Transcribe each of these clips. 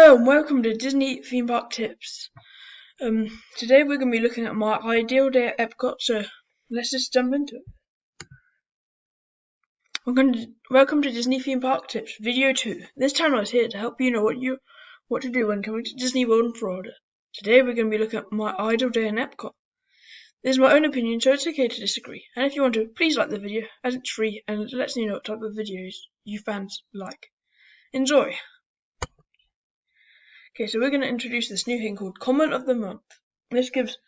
Hello and welcome to Disney Theme Park Tips. Today we're going to be looking at my ideal day at Epcot, so let's just jump into it. Welcome to Disney Theme Park Tips, Video 2. This channel is here to help you know what to do when coming to Disney World in Florida. Today we're going to be looking at my ideal day in Epcot. This is my own opinion, so it's okay to disagree. And if you want to, please like the video, as it's free and it lets me know what type of videos you fans like. Enjoy! Okay, so we're going to introduce this new thing called Comment of the Month. This gives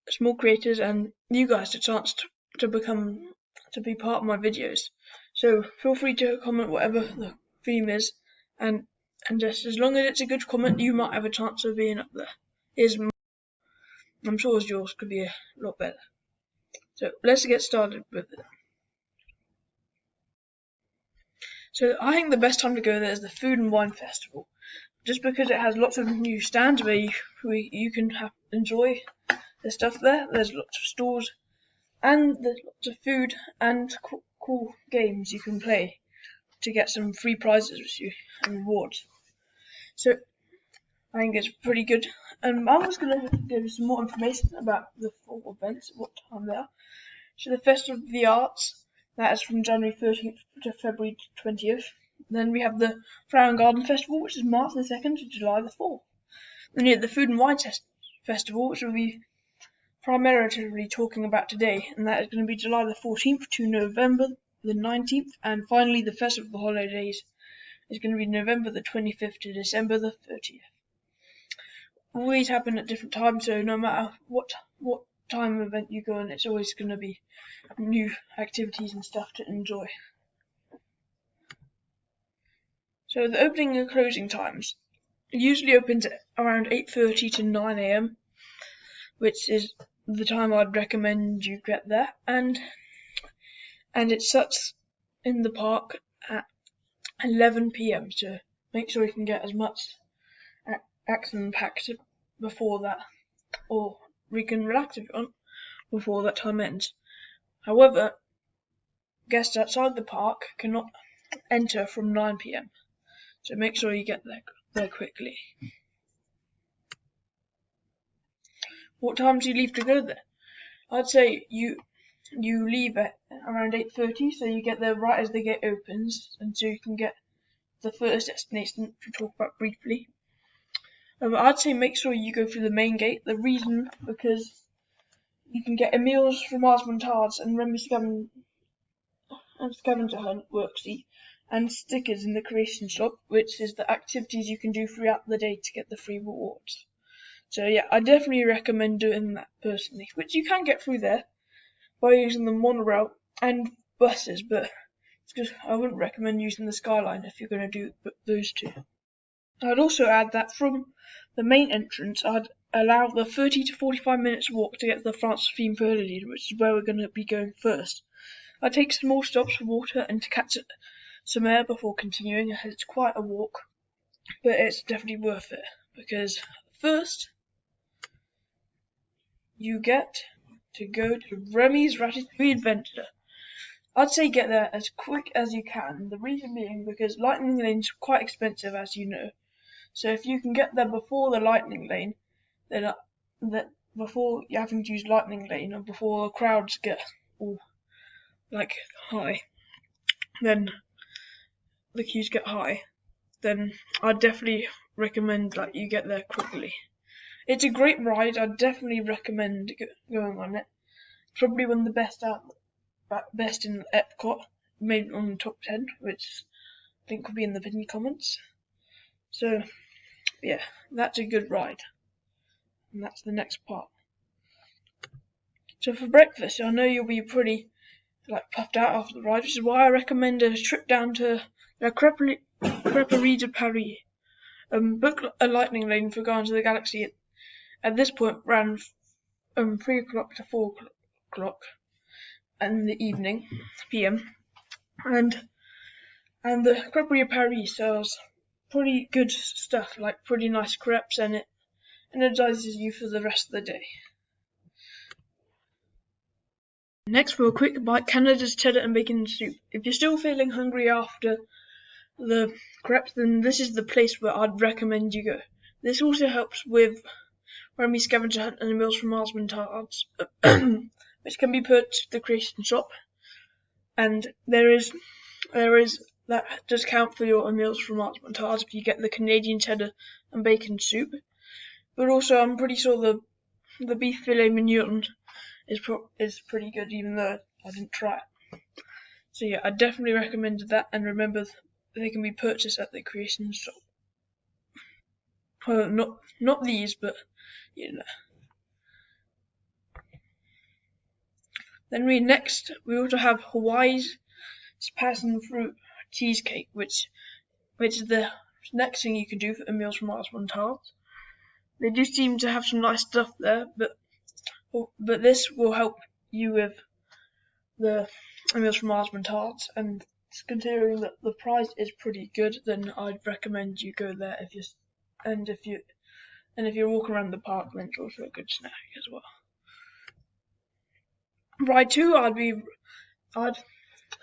small creators and you guys a chance to be part of my videos. So feel free to comment whatever the theme is, and just as long as it's a good comment, you might have a chance of being up there. I'm sure yours could be a lot better. So let's get started with it. So I think the best time to go there is the Food and Wine Festival. Just because it has lots of new stands where you can enjoy the stuff there. There's lots of stores and there's lots of food and cool games you can play to get some free prizes with you and rewards. So I think it's pretty good. I'm just going to give some more information about the full events, what time they are. So the Festival of the Arts, that is from January 13th to February 20th. Then we have the Flower and Garden Festival, which is March the 2nd to July the 4th. Then you have the Food and Wine Festival, which we'll be primarily talking about today, and that is going to be July the 14th to November the 19th. And finally, the Festival of the Holidays is going to be November the 25th to December the 30th. Always happen at different times, so no matter what time event you go on, it's always going to be new activities and stuff to enjoy. So the opening and closing times usually opens at around 8:30 to 9 a.m, which is the time I'd recommend you get there, and it shuts in the park at 11 p.m, so make sure you can get as much action packed before that, or we can relax if you want before that time ends. However, guests outside the park cannot enter from 9 p.m, so make sure you get there quickly. What time do you leave to go there? I'd say you leave at around 8:30, so you get there right as the gate opens, and so you can get the first destination to talk about briefly. I'd say make sure you go through the main gate. The reason, because you can get meals from Mars Montage and Remy Scavenger Hunt worksheet and stickers in the creation shop, which is the activities you can do throughout the day to get the free rewards. So yeah, I definitely recommend doing that personally, which you can get through there by using the monorail and buses, but I wouldn't recommend using the Skyline if you're going to do those two. I'd also add that from the main entrance, I'd allow the 30 to 45 minutes walk to get to the France theme Pavilion, which is where we're going to be going first. I'd take small stops for water and to catch some air before continuing, as it's quite a walk, but it's definitely worth it, because first you get to go to Remy's Ratatouille Adventure. I'd say get there as quick as you can, the reason being because Lightning Lane's quite expensive, as you know. So if you can get there before the Lightning Lane, then before you having to use Lightning Lane and before the crowds get all high, then the queues get high, then I'd definitely recommend you get there quickly. It's a great ride. I'd definitely recommend going on it. Probably one of the best in Epcot, maybe on the top 10, which I think will be in the pinned comments. So yeah, that's a good ride, and that's the next part. So for breakfast, I know you'll be pretty puffed out after the ride, which is why I recommend a trip down to La Crêperie de Paris. Book a Lightning Lane for Guardians of the Galaxy at this point around 3 o'clock to 4 o'clock in the evening, PM, and the Crêperie de Paris sells pretty good stuff, like pretty nice crepes, and it energizes you for the rest of the day. Next, for a quick bite, Canada's cheddar and bacon soup. If you're still feeling hungry after the crepes, then this is the place where I'd recommend you go. This also helps with Remy Scavenger Hunt and the Meals from Mars Tarts, which can be purchased at the Creation Shop. And there is that does count for your Meals from Mars Tarts if you get the Canadian cheddar and bacon soup. But also, I'm pretty sure the beef filet mignon is pretty good, even though I didn't try it. So yeah, I definitely recommend that, and remember they can be purchased at the Creation Shop. Not these, but you know. Then we also have Hawaii's passion fruit cheesecake, which is the next thing you can do for Meals from Mars Tarts. They do seem to have some nice stuff there, but this will help you with the Meals from Mars Tarts, and considering that the price is pretty good, then I'd recommend you go there if you're walking around the park, then it's also a good snack as well. Ride 2, I'd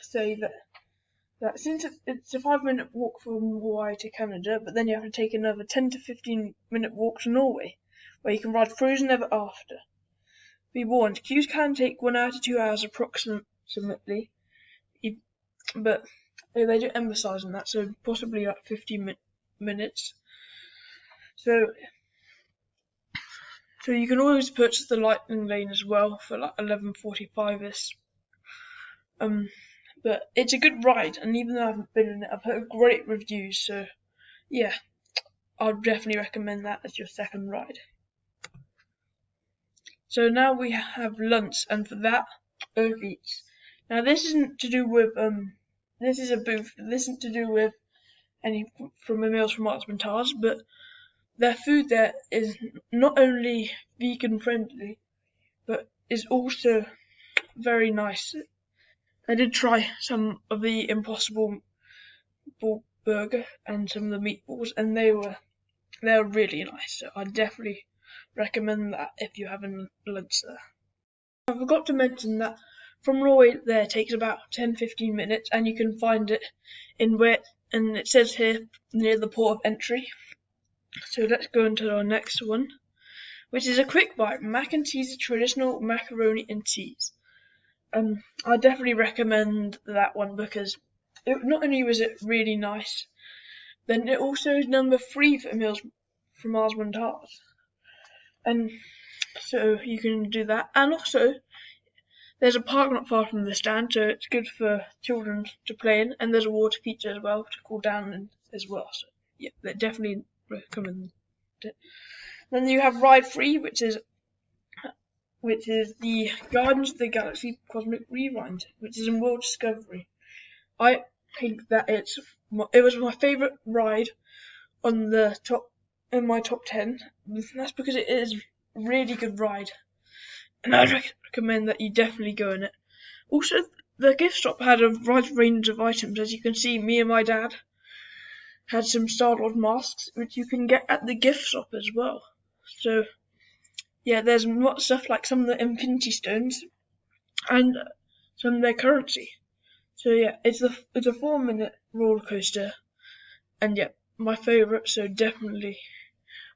say that since it's a 5-minute walk from Hawaii to Canada, but then you have to take another 10 to 15-minute walk to Norway, where you can ride Frozen Ever After. Be warned, queues can take 1 hour to 2 hours approximately, but they do emphasize on that, so possibly like 15 minutes. So you can always purchase the Lightning Lane as well for like 11.45ish. But it's a good ride, and even though I haven't been in it, I've heard great reviews. So yeah, I'd definitely recommend that as your second ride. So now we have lunch, and for that, Earth Eats. Now this isn't to do with this is a booth. This isn't to do with any from the Meals from Mars Tarts, but their food there is not only vegan friendly, but is also very nice. I did try some of the Impossible burger and some of the meatballs, and they were really nice. So I definitely recommend that if you're having lunch there. I forgot to mention that from Norway there takes about 10-15 minutes, and you can find it and it says here near the port of entry. So let's go into our next one, which is a quick bite mac and cheese, traditional macaroni and cheese. I definitely recommend that one because not only was it really nice, then it also is number 3 for Meals from Mars Tarts. And so you can do that. And also, there's a park not far from the stand, so it's good for children to play in. And there's a water feature as well to cool down in as well. So yeah, they definitely recommend it. Then you have Ride 3, which is the Guardians of the Galaxy Cosmic Rewind, which is in World Discovery. I think that it was my favourite ride in my top 10. And that's because it is a really good ride, and I'd recommend that you definitely go in it. Also, the gift shop had a wide range of items. As you can see, me and my dad had some Star-Lord masks, which you can get at the gift shop as well. So yeah, there's lots of stuff like some of the Infinity Stones and some of their currency. So yeah, it's a 4-minute roller coaster, and yeah, my favourite. So definitely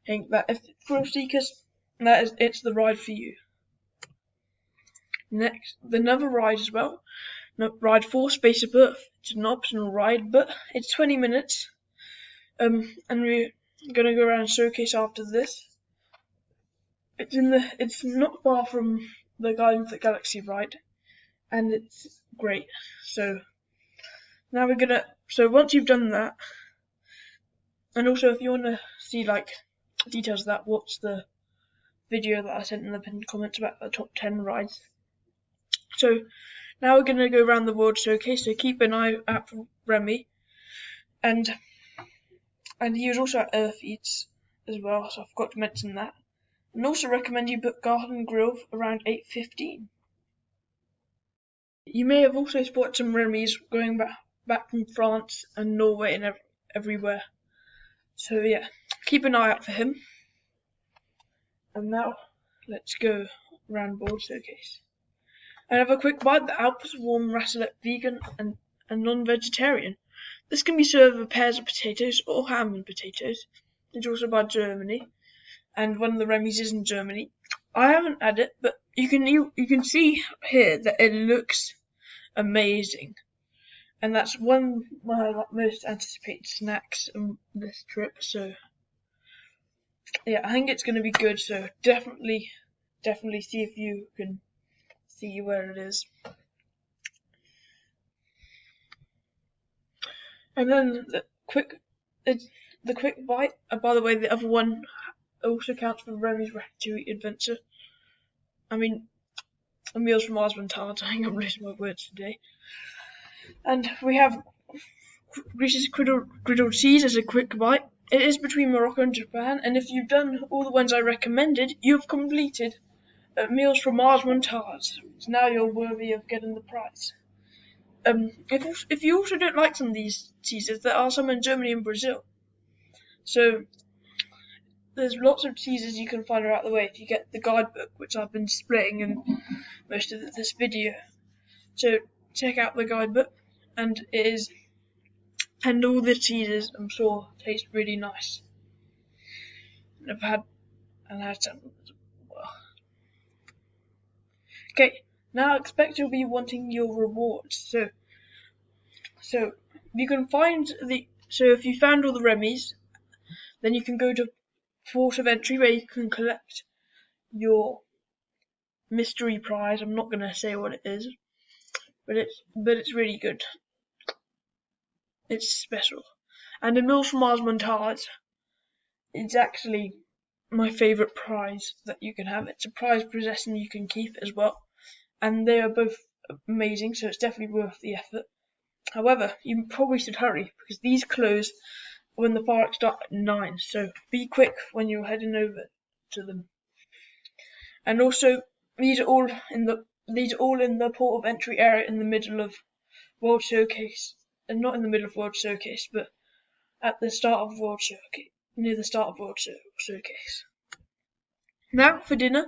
think that if thrill seekers, it's the ride for you. Next, another ride as well. Ride 4, Space of Earth. It's an optional ride, but it's 20 minutes. And we're gonna go around Showcase after this. It's not far from the Guardians of the Galaxy ride, and it's great. So now once you've done that, and also if you want to see like details of that, watch the video that I sent in the pinned comments about the top 10 rides. So now we're gonna go around the World Showcase. So keep an eye out for Remy, and he was also at Earth Eats as well. So I forgot to mention that. And also recommend you book Garden Grill around 8:15. You may have also spotted some Remy's going back from France and Norway and everywhere. So yeah, keep an eye out for him. And now let's go around World Showcase. And have a quick bite. The Alps Warm Raclette vegan and non-vegetarian. This can be served with pairs of potatoes or ham and potatoes. It's also by Germany, and one of the Remy's is in Germany. I haven't had it, but you can see here that it looks amazing, and that's one of my most anticipated snacks on this trip. So yeah, I think it's going to be good. So definitely see if you can see where it is. And then the quick bite. By the way, the other one also counts for Remy's Ratatouille Adventure. I mean, Meals from Mars and Tards. I think I'm losing my words today. And we have Reese's griddled cheese as a quick bite. It is between Morocco and Japan, and if you've done all the ones I recommended, you've completed Meals from Mars and Tards. So now you're worthy of getting the prize. If you also don't like some of these cheeses, there are some in Germany and Brazil. So there's lots of cheeses you can find out the way if you get the guidebook, which I've been displaying in most of this video. So check out the guidebook, and all the cheeses I'm sure taste really nice. And I've had some as well. Okay, now I expect you'll be wanting your rewards. So you can if you found all the Remy's, then you can go to port of entry where you can collect your mystery prize. I'm not going to say what it is, but it's really good. It's special. And the Meals from Mars Montage, it's actually my favourite prize that you can have. It's a prize possession you can keep as well. And they are both amazing, so it's definitely worth the effort. However, you probably should hurry because these close when the fireworks start at 9. So be quick when you're heading over to them. And also, these are all in the port of entry area in the middle of World Showcase, and not in the middle of World Showcase, but at the start of World Showcase, near the start of World Showcase. Now for dinner,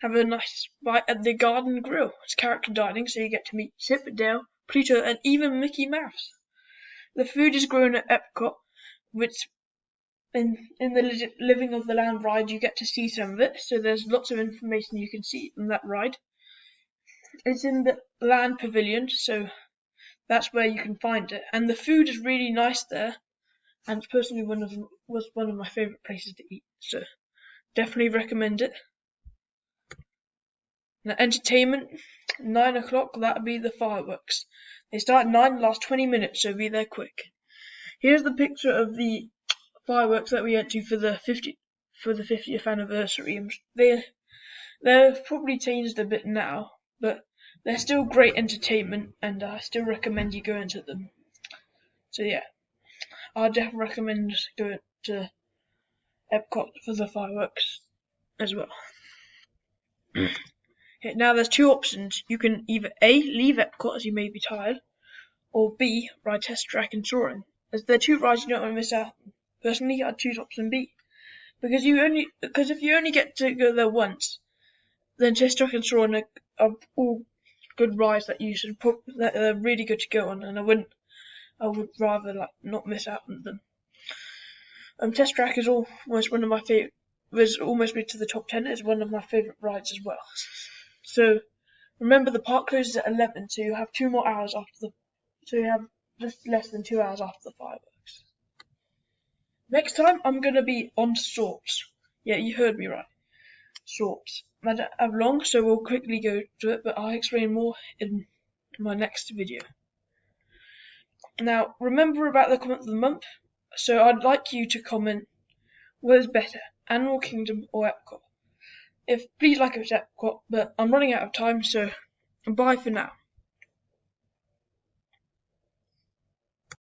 have a nice bite at the Garden Grill. It's character dining, so you get to meet Chip, Dale, Pluto, and even Mickey Mouse. The food is grown at Epcot, which in the Living of the Land ride you get to see some of it, so there's lots of information you can see in that ride. It's in the Land Pavilion, so that's where you can find it, and the food is really nice there, and it's personally was one of my favourite places to eat, so definitely recommend it. Now, entertainment, 9 o'clock, that'll be the fireworks. They start at 9, last 20 minutes, so be there quick. Here's the picture of the fireworks that we went to for the 50th anniversary. They've probably changed a bit now, but they're still great entertainment, and I still recommend you go into them. So yeah, I definitely recommend going to Epcot for the fireworks as well. Okay, now there's two options. You can either A, leave Epcot as you may be tired, or B, ride Test Track and Soaring. As they're two rides you don't want to miss out on. Personally, I'd choose option B. Because if you only get to go there once, then Test Track and Soaring are all good rides that that are really good to go on, and I would rather not miss out on them. Test Track is almost one of my favorite. Was almost made to the top 10. It's one of my favorite rides as well. So remember, the park closes at 11, so you have 2 more hours so you have just less than 2 hours after the fireworks. Next time I'm gonna be on sorts. Yeah, you heard me right. Sorts. I don't have long, so we'll quickly go to it, but I'll explain more in my next video. Now, remember about the comment of the month. So I'd like you to comment what is better, Animal Kingdom or Epcot. Please like it was Epcot, but I'm running out of time, so bye for now.